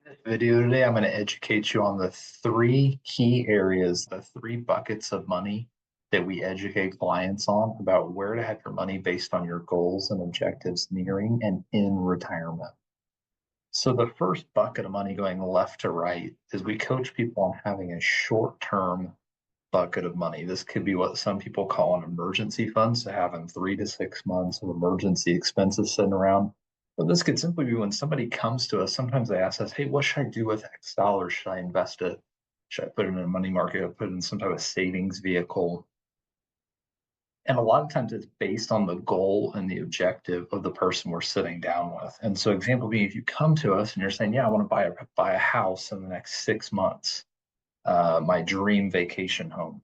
This video today, I'm going to educate you on the three key areas, the three buckets of money that we educate clients on about where to have your money based on your goals and objectives nearing and in retirement. So, the first bucket of money going left to right is we coach people on having a short term bucket of money. This could be what some people call an emergency fund, so having 3 to 6 months of emergency expenses sitting around. But this could simply be when somebody comes to us, sometimes they ask us, hey, what should I do with X dollars? Should I invest it? Should I put it in a money market? Put it in some type of savings vehicle? And a lot of times it's based on the goal and the objective of the person we're sitting down with. And so, example being, if you come to us and you're saying, yeah, I want to buy a house in the next 6 months, my dream vacation home.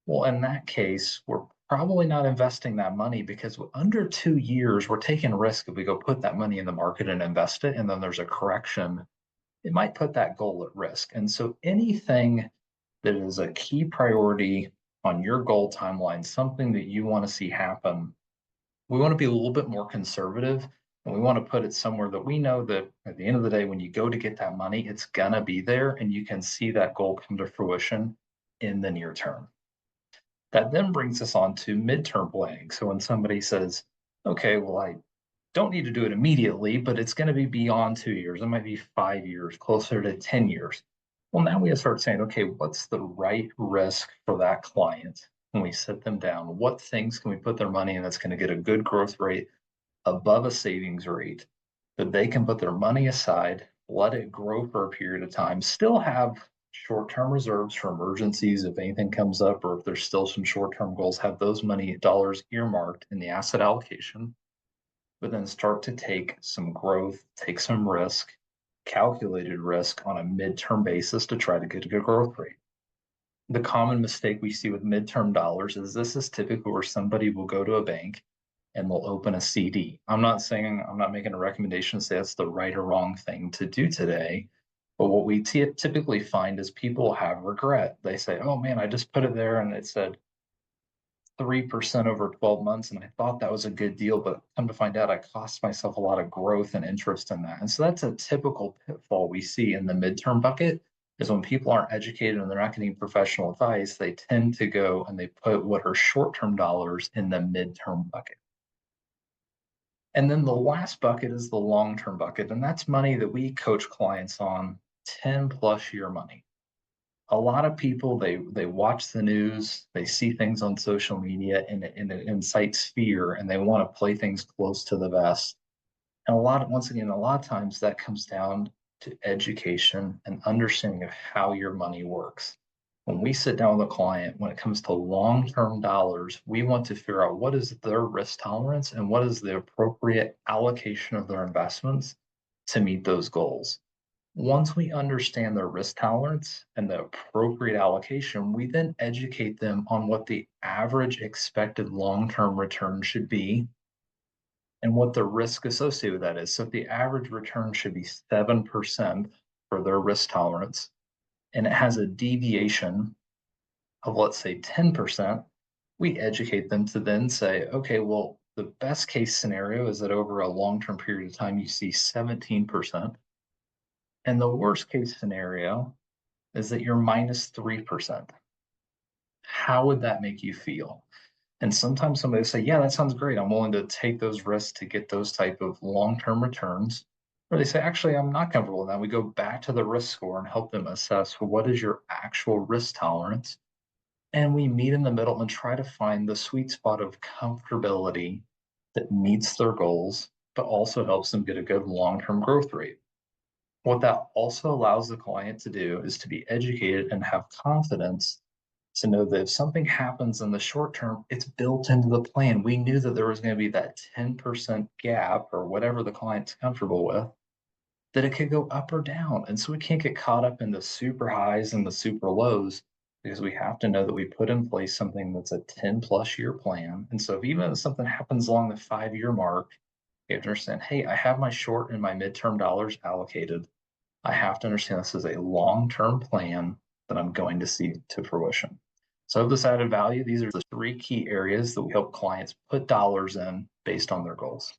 Well, in that case, we're probably not investing that money because under 2 years, we're taking risk if we go put that money in the market and invest it, and then there's a correction. It might put that goal at risk. And so anything that is a key priority on your goal timeline, something that you want to see happen, we want to be a little bit more conservative and we want to put it somewhere that we know that at the end of the day, when you go to get that money, it's going to be there and you can see that goal come to fruition in the near term. That then brings us on to midterm planning. So when somebody says, okay, well, I don't need to do it immediately, but it's going to be beyond 2 years, it might be 5 years, closer to 10 years. Well, now we have to start saying, okay, what's the right risk for that client when we sit them down? What things can we put their money in that's going to get a good growth rate above a savings rate that they can put their money aside, let it grow for a period of time, still have short-term reserves for emergencies if anything comes up, or if there's still some short-term goals, have those money dollars earmarked in the asset allocation, but then start to take some growth, take some risk, calculated risk on a midterm basis to try to get a good growth rate. The common mistake we see with midterm dollars is this is typically where somebody will go to a bank and they'll open a CD. I'm not making a recommendation to say that's the right or wrong thing to do today. But what we typically find is people have regret. They say, oh man, I just put it there and it said 3% over 12 months. And I thought that was a good deal, but come to find out, I cost myself a lot of growth and interest in that. And so that's a typical pitfall we see in the midterm bucket is when people aren't educated and they're not getting professional advice, they tend to go and they put what are short-term dollars in the midterm bucket. And then the last bucket is the long-term bucket, and that's money that we coach clients on 10 plus year money. A lot of people they watch the news, they see things on social media and it incites fear and they want to play things close to the vest. And once again, a lot of times that comes down to education and understanding of how your money works. When we sit down with a client, when it comes to long-term dollars, we want to figure out what is their risk tolerance and what is the appropriate allocation of their investments to meet those goals. Once we understand their risk tolerance and the appropriate allocation, we then educate them on what the average expected long-term return should be and what the risk associated with that is. So if the average return should be 7% for their risk tolerance, and it has a deviation of, let's say, 10%, we educate them to then say, okay, well, the best case scenario is that over a long-term period of time, you see 17%. And the worst case scenario is that you're minus 3%. How would that make you feel? And sometimes somebody will say, yeah, that sounds great. I'm willing to take those risks to get those type of long-term returns. Or they say, actually, I'm not comfortable with that. We go back to the risk score and help them assess what is your actual risk tolerance. And we meet in the middle and try to find the sweet spot of comfortability that meets their goals, but also helps them get a good long-term growth rate. What that also allows the client to do is to be educated and have confidence to know that if something happens in the short term, it's built into the plan. We knew that there was going to be that 10% gap or whatever the client's comfortable with, that it could go up or down. And so we can't get caught up in the super highs and the super lows because we have to know that we put in place something that's a 10 plus year plan. And so if even if something happens along the 5 year mark, you have to understand, hey, I have my short and my midterm dollars allocated. I have to understand this is a long-term plan that I'm going to see to fruition. So I hope this added value. These are the three key areas that we help clients put dollars in based on their goals.